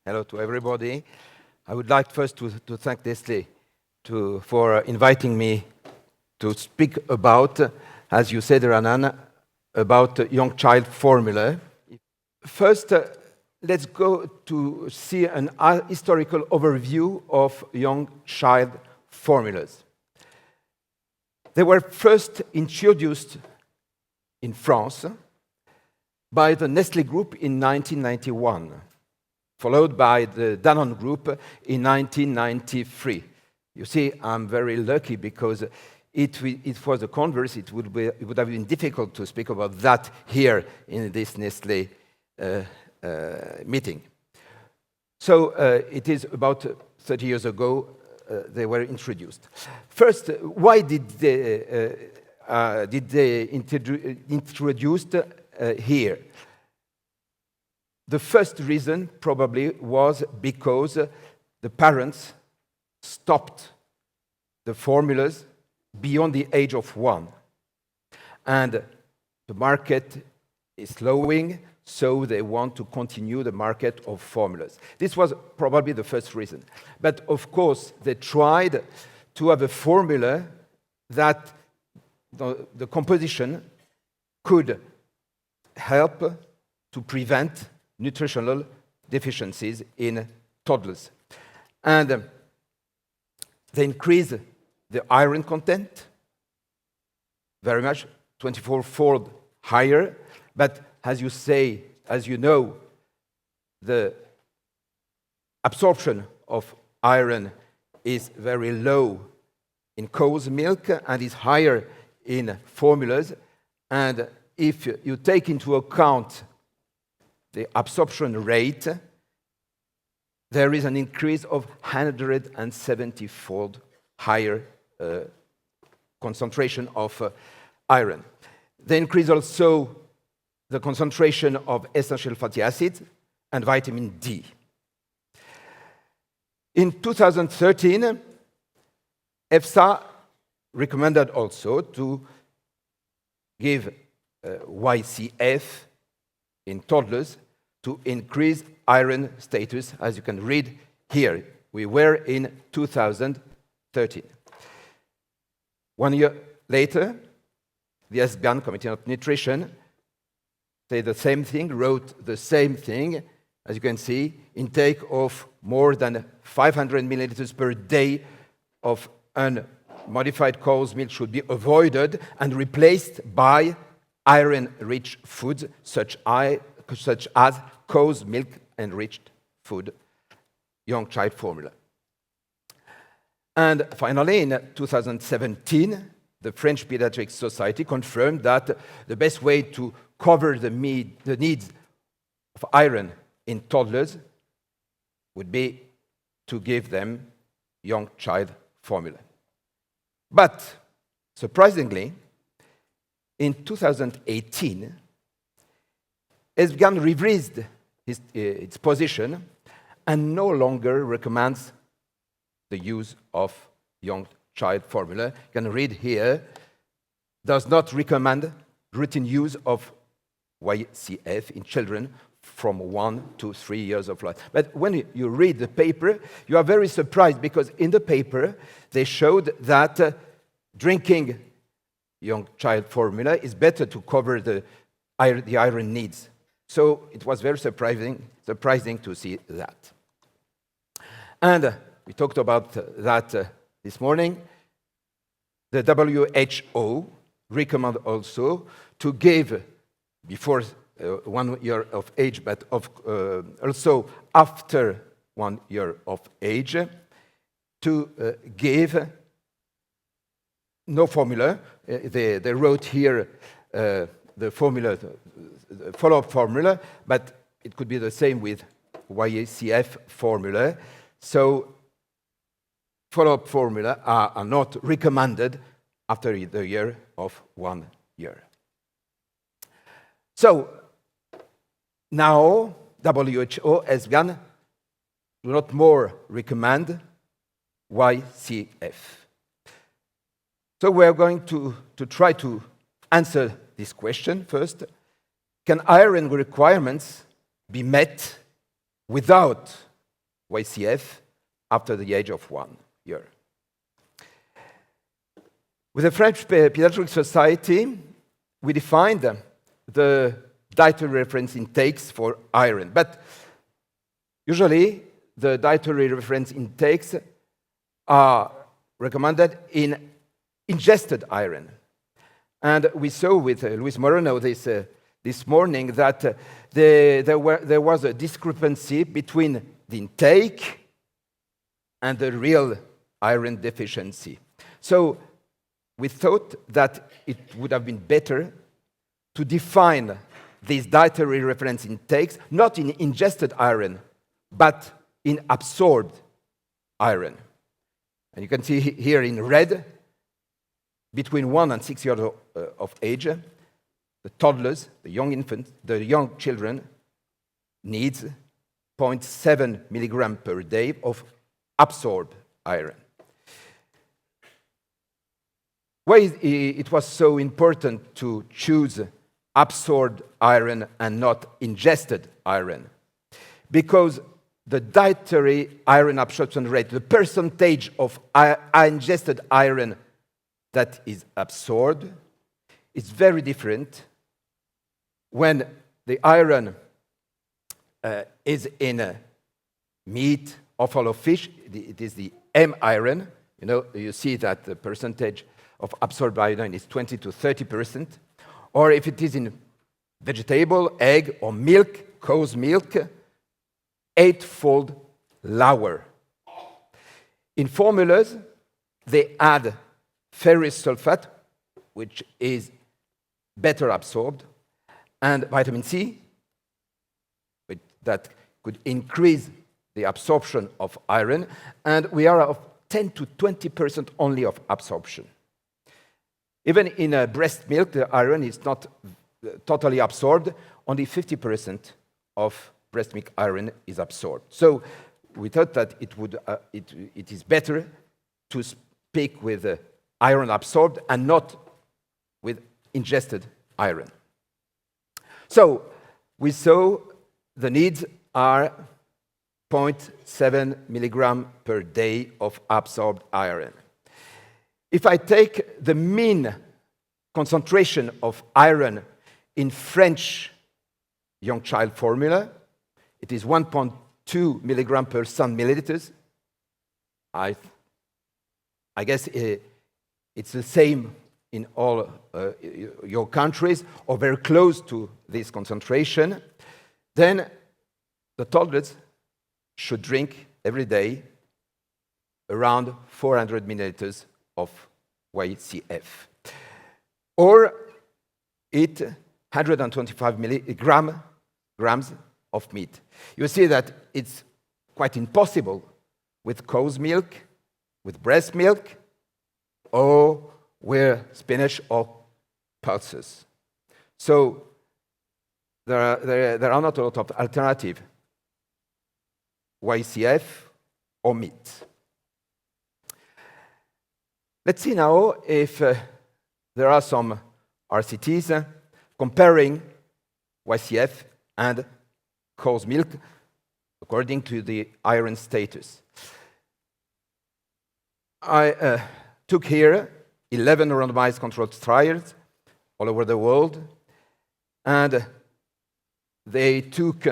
Hello to everybody. I would like first to thank Nestlé for inviting me to speak about, as you said, Ranan, about young child formula. First, let's go to see an historical overview of young child formulas. They were first introduced in France by the Nestlé Group in 1991, followed by the Danone Group in 1993. You see, I'm very lucky because it was the converse. It would have been difficult to speak about that here in this Nestlé meeting. So it is about 30 years ago they were introduced. First, why did they introduce here? The first reason probably was because the parents stopped the formulas beyond the age of 1. And the market is slowing, so they want to continue the market of formulas. This was probably the first reason. But of course, they tried to have a formula that the composition could help to prevent nutritional deficiencies in toddlers. And they increase the iron content very much, 24-fold higher. But as you know, the absorption of iron is very low in cow's milk and is higher in formulas. And if you take into account the absorption rate, there is an increase of 170-fold higher concentration of iron. They increase also the concentration of essential fatty acids and vitamin D. In 2013, EFSA recommended also to give YCF in toddlers to increase iron status, as you can read here. We were in 2013. 1 year later, the SBAN, Committee on Nutrition, said the same thing, wrote the same thing. As you can see, intake of more than 500 milliliters per day of unmodified cow's milk should be avoided and replaced by iron-rich foods such as cow's milk-enriched food, young child formula. And finally, in 2017, the French Pediatric Society confirmed that the best way to cover the needs of iron in toddlers would be to give them young child formula. But surprisingly, in 2018, ESBGAN revised its position and no longer recommends the use of young child formula. You can read here, does not recommend routine use of YCF in children from 1 to 3 years of life. But when you read the paper, you are very surprised because in the paper, they showed that drinking young child formula is better to cover the iron needs. So it was very surprising to see that. And we talked about that this morning. The WHO recommend also to give before 1 year of age, but also after 1 year of age, to give no formula. They wrote here the formula, the follow-up formula, but it could be the same with YACF formula. So follow-up formula are not recommended after the year of 1 year. So now WHO has do not more recommend YCF. So we are going to try to answer this question first. Can iron requirements be met without YCF after the age of 1 year. With the French Pediatric Society, we defined the dietary reference intakes for iron. But usually, the dietary reference intakes are recommended in ingested iron. And we saw with Luis Moreno this morning that there was a discrepancy between the intake and the real iron deficiency. So we thought that it would have been better to define these dietary reference intakes not in ingested iron, but in absorbed iron. And you can see here in red, between 1 and 6 years of age, the toddlers, the young infants, the young children needs 0.7 milligram per day of absorbed iron. Why it was so important to choose absorbed iron and not ingested iron? Because the dietary iron absorption rate, the percentage of ingested iron that is absorbed, is very different when the iron is in meat, offal of fish. It is the M iron. You see that the percentage of absorbed iron is 20 to 30%. Or if it is in vegetable, egg, or milk, cow's milk, 8-fold lower. In formulas, they add ferrous sulfate, which is better absorbed, and vitamin C, that could increase the absorption of iron, and we are of 10 to 20% only of absorption. Even in breast milk, the iron is not totally absorbed. Only 50% of breast milk iron is absorbed. So we thought that it is better to speak with iron absorbed and not with ingested iron. So we saw the needs are 0.7 milligram per day of absorbed iron. If I take the mean concentration of iron in French young child formula, it is 1.2 milligram per 100 milliliters. I guess it's the same in all your countries, or very close to this concentration. Then the toddlers should drink every day around 400 milliliters of YCF, or eat 125 grams of meat. You see that it's quite impossible with cow's milk, with breast milk, or with spinach or pulses. So there are not a lot of alternatives, YCF or meat. Let's see now if there are some RCTs comparing YCF and cow's milk according to the iron status. I took here 11 randomized controlled trials all over the world, and they took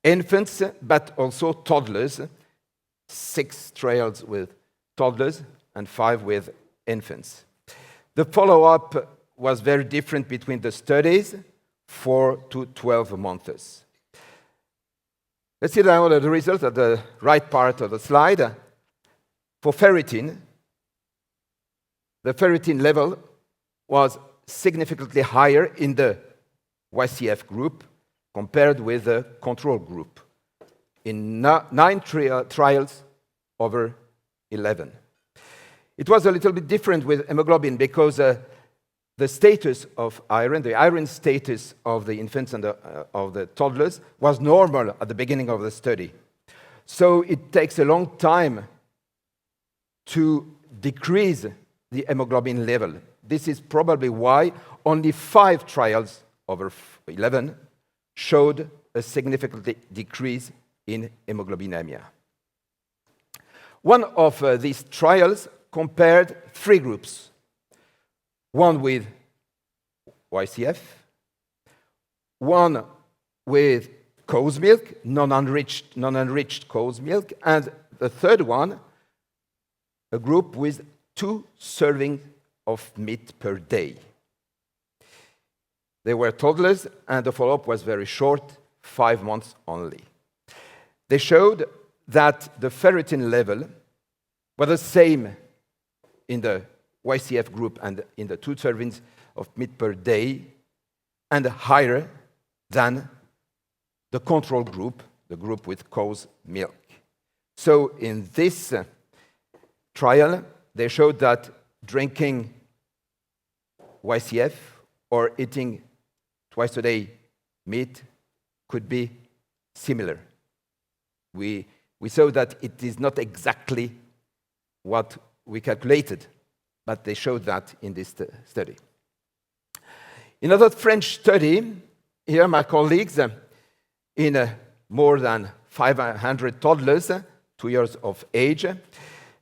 infants but also toddlers, 6 trials with toddlers and 5 with infants. The follow-up was very different between the studies, 4 to 12 months. Let's see now the results at the right part of the slide. For ferritin, the ferritin level was significantly higher in the YCF group compared with the control group, in 9 trials over 11. It was a little bit different with hemoglobin because the status of iron, the iron status of the infants and of the toddlers was normal at the beginning of the study. So it takes a long time to decrease the hemoglobin level. This is probably why only 5 trials over 11 showed a significant decrease in hemoglobinemia. One of these trials compared three groups. One with YCF, one with cow's milk, non-enriched cow's milk, and the third one, a group with 2 servings of meat per day. They were toddlers, and the follow-up was very short, 5 months only. They showed that the ferritin level was the same in the YCF group and in the 2 servings of meat per day, and higher than the control group, the group with cow's milk. So in this trial, they showed that drinking YCF or eating twice a day meat could be similar. We saw that it is not exactly what we calculated, but they showed that in this study. In another French study, here my colleagues, in more than 500 toddlers, 2 years of age,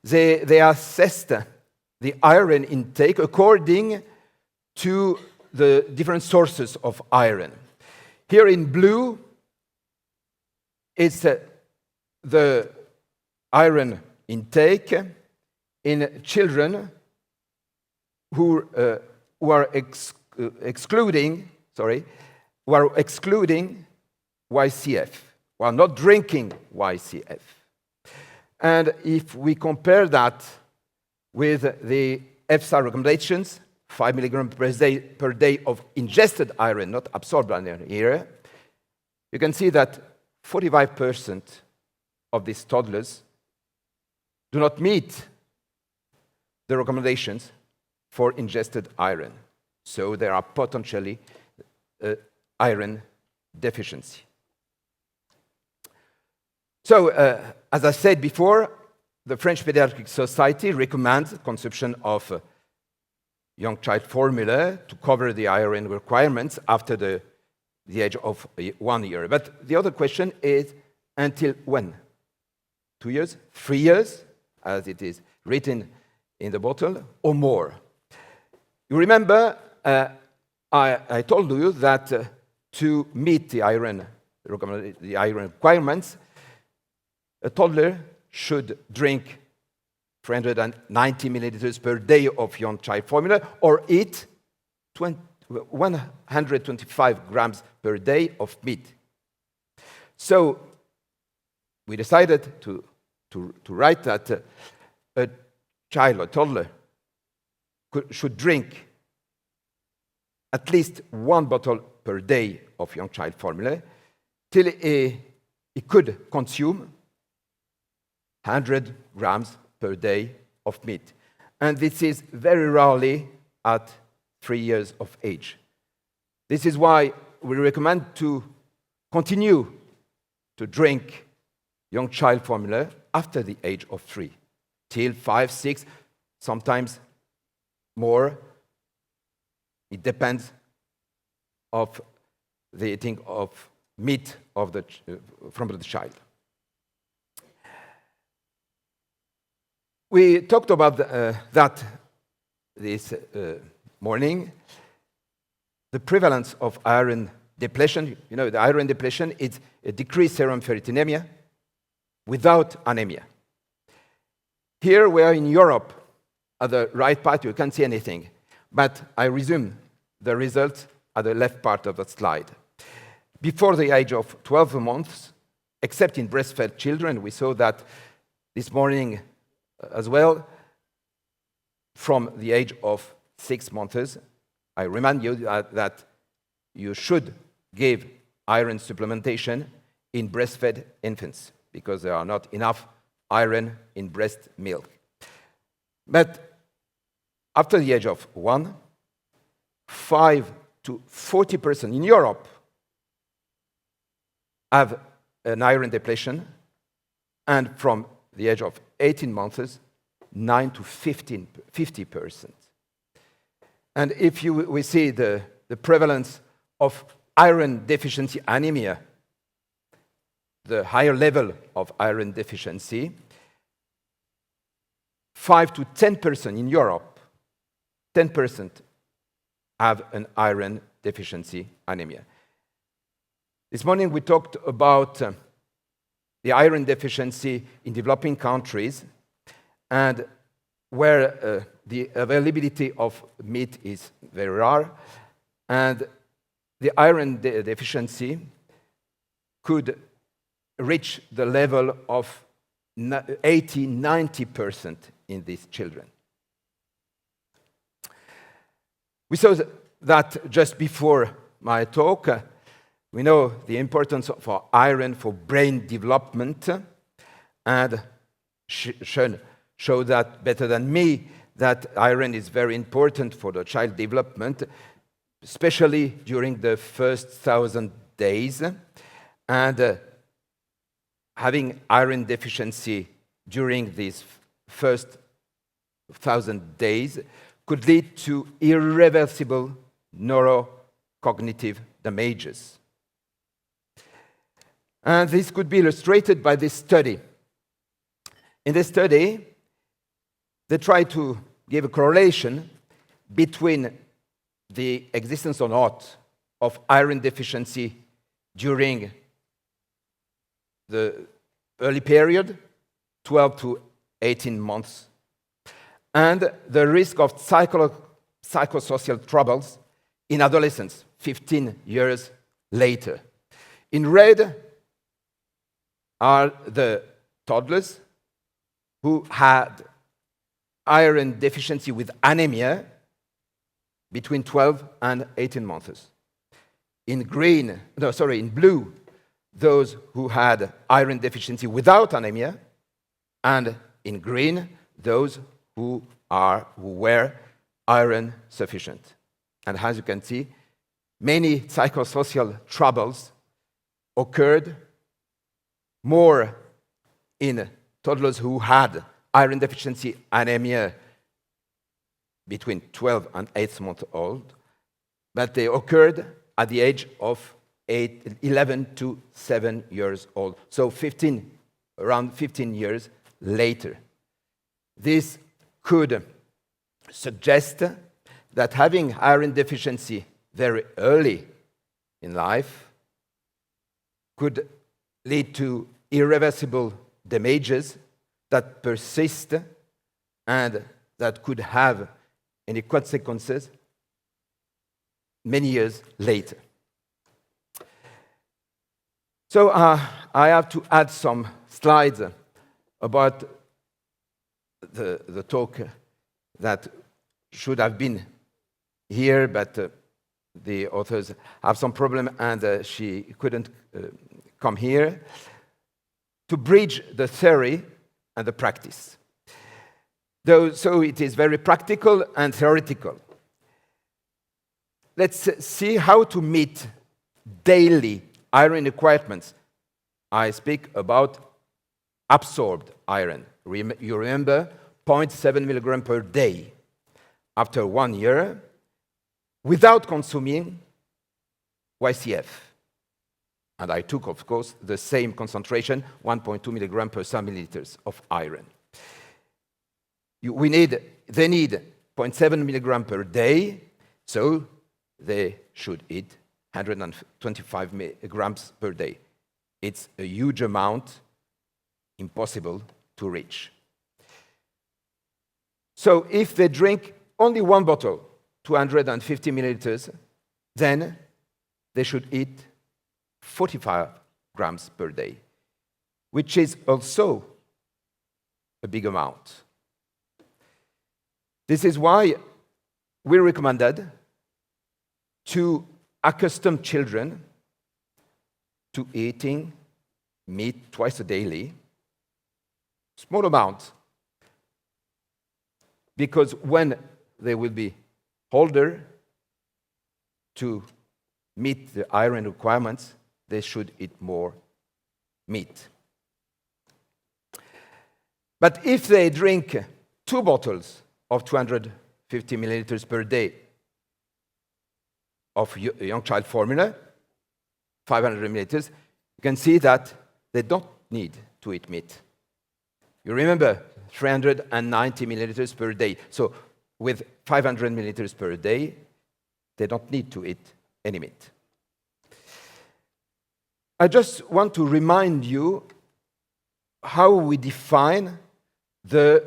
they assessed the iron intake according to the different sources of iron. Here in blue, it's the iron intake in children who are excluding YCF, who are not drinking YCF. And if we compare that with the EFSA recommendations, 5 milligrams per day of ingested iron, not absorbed iron here, you can see that 45% of these toddlers do not meet the recommendations for ingested iron. So there are potentially iron deficiency. So, as I said before, the French Pediatric Society recommends consumption of young child formula to cover the iron requirements after the age of 1 year. But the other question is, until when? 2 years? 3 years, as it is written in the bottle, or more? You remember, I told you that to meet the iron requirements, a toddler should drink 390 milliliters per day of young child formula or eat 125 grams per day of meat. So we decided to write that a child or toddler should drink at least 1 bottle per day of young child formula till he could consume 100 grams per day of meat. And this is very rarely at 3 years of age. This is why we recommend to continue to drink young child formula after the age of 3, till 5, 6, sometimes more. It depends of the eating of meat of from the child. We talked about that this morning. The prevalence of iron depletion. You know, the iron depletion is a decreased serum ferritinemia without anemia. Here we are in Europe. At the right part, you can't see anything. But I resume the results at the left part of the slide. Before the age of 12 months, except in breastfed children, we saw that this morning as well, from the age of 6 months, I remind you that you should give iron supplementation in breastfed infants because there are not enough iron in breast milk. But after the age of 1, 5 to 40% in Europe have an iron depletion, and from the age of 18 months, 9 to 50%. And if we see the prevalence of iron deficiency anemia, the higher level of iron deficiency, 5 to 10% in Europe, 10% have an iron deficiency anemia. This morning we talked about the iron deficiency in developing countries and where the availability of meat is very rare, and the iron deficiency could reach the level of 80–90% in these children. We saw that just before my talk. We know the importance of iron for brain development, and Sean showed that better than me, that iron is very important for the child development, especially during the first 1,000 days. And having iron deficiency during these first 1,000 days could lead to irreversible neurocognitive damages. And this could be illustrated by this study. In this study, they tried to give a correlation between the existence or not of iron deficiency during the early period, 12 to 18 months, and the risk of psychosocial troubles in adolescents 15 years later. In red are the toddlers who had iron deficiency with anemia between 12 and 18 months. In blue, those who had iron deficiency without anemia, and in green, those who were iron sufficient. And as you can see, many psychosocial troubles occurred more in toddlers who had iron deficiency anemia between 12 and 18 months old, but they occurred at the age of 11 to 7 years old, so around 15 years later. This could suggest that having iron deficiency very early in life could lead to irreversible damages that persist and that could have any consequences many years later. So I have to add some slides about the talk that should have been here, but the authors have some problem and she couldn't come here, to bridge the theory and the practice. So it is very practical and theoretical. Let's see how to meet daily iron requirements. I speak about absorbed iron. You remember 0.7 milligram per day after 1 year without consuming YCF. And I took, of course, the same concentration, 1.2 milligram per milliliters of iron. They need 0.7 milligram per day, so they should eat 125 grams per day. It's a huge amount, impossible to reach. So if they drink only one bottle, 250 milliliters, then they should eat 45 grams per day, which is also a big amount. This is why we recommended to accustom children to eating meat twice a daily, small amount, because when they will be older to meet the iron requirements, they should eat more meat. But if they drink 2 bottles of 250 milliliters per day of young child formula, 500 milliliters, you can see that they don't need to eat meat. You remember 390 milliliters per day. So with 500 milliliters per day, they don't need to eat any meat. I just want to remind you how we define the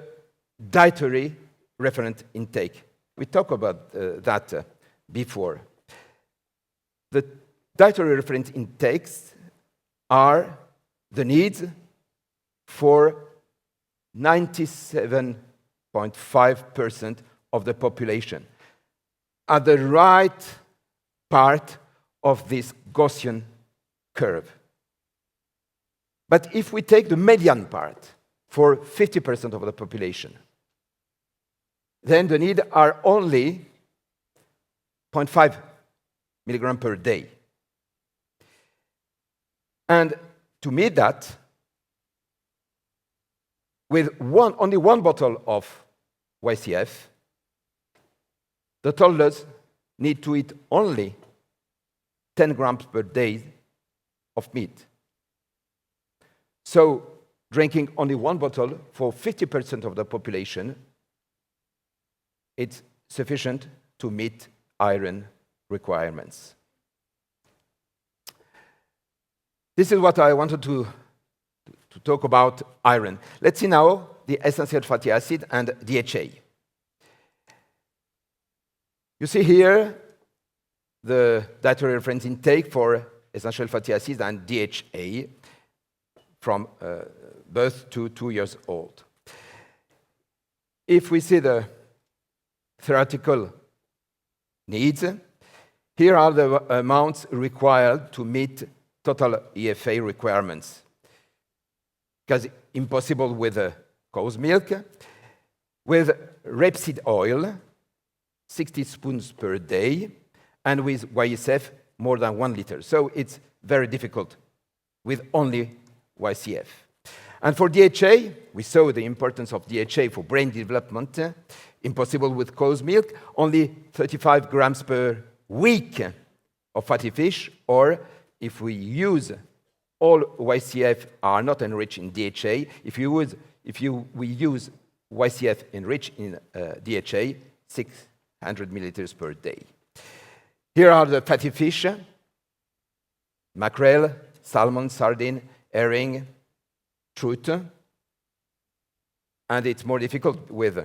dietary referent intake. We talked about that before. The dietary referent intakes are the needs for 97.5% of the population at the right part of this Gaussian curve. But if we take the median part for 50% of the population, then the needs are only 0.5 milligram per day. And to meet that, with only one bottle of YCF, the toddlers need to eat only 10 grams per day of meat. So drinking only one bottle for 50% of the population, it's sufficient to meet iron requirements. This is what I wanted to talk about iron. Let's see now the essential fatty acid and DHA. You see here the dietary reference intake for essential fatty acids and DHA from birth to 2 years old. If we see the theoretical needs, here are the amounts required to meet total EFA requirements. Because impossible with cow's milk. With rapeseed oil, 60 spoons per day, and with YSF, more than 1 liter. So it's very difficult with only YCF. And for DHA, we saw the importance of DHA for brain development. Impossible with cow's milk, only 35 grams per week of fatty fish, or if we use all YCF are not enriched in DHA. We use YCF enriched in DHA, 600 milliliters per day. Here are the fatty fish: mackerel, salmon, sardine, herring, trout. And it's more difficult with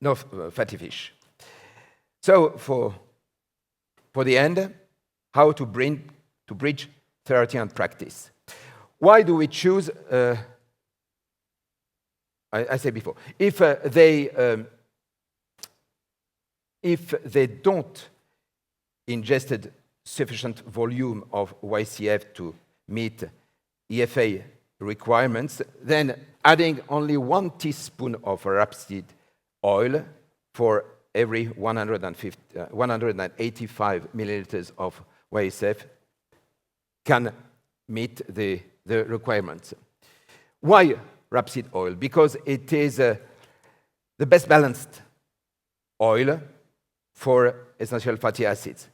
no fatty fish. So for the end, how to bridge theory and practice. Why do we choose, I said before, if they don't ingested sufficient volume of YCF to meet EFA requirements, then adding only 1 teaspoon of rapeseed oil for every 185 milliliters of YCF can meet the requirements. Why rapeseed oil? Because it is the best balanced oil for essential fatty acids.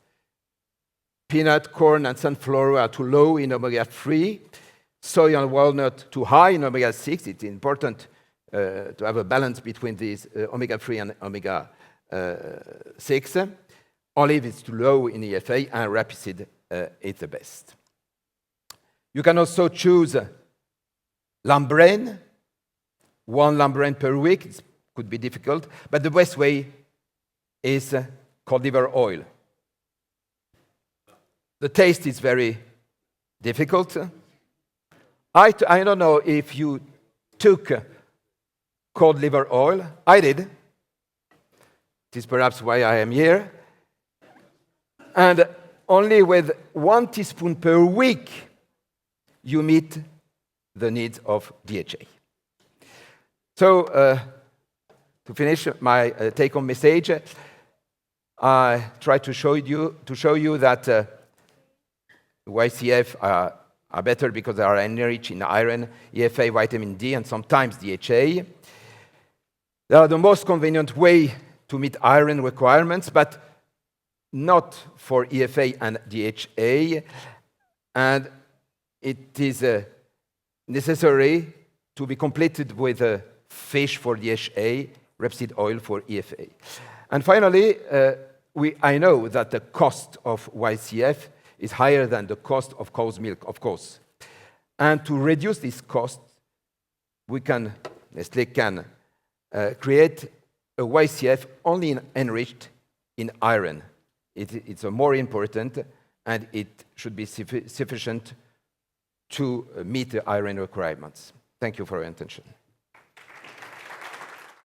Peanut, corn, and sunflower are too low in omega-3. Soy and walnut too high in omega-6. It's important to have a balance between these omega-3 and omega-6. Olive is too low in EFA, and rapeseed is the best. You can also choose lamb brain, 1 lamb brain per week. It could be difficult, but the best way is cod liver oil. The taste is very difficult. I don't know if you took cod liver oil. I did. It is perhaps why I am here. And only with 1 teaspoon per week, you meet the needs of DHA. So, to finish my take-home message, I try to show you that YCF are better because they are enriched in iron, EFA, vitamin D, and sometimes DHA. They are the most convenient way to meet iron requirements, but not for EFA and DHA. And it is necessary to be completed with fish for DHA, rapeseed oil for EFA. And finally, I know that the cost of YCF is higher than the cost of cow's milk, of course. And to reduce this cost, Nestlé can create a YCF only enriched in iron. It's more important, and it should be sufficient to meet the iron requirements. Thank you for your attention.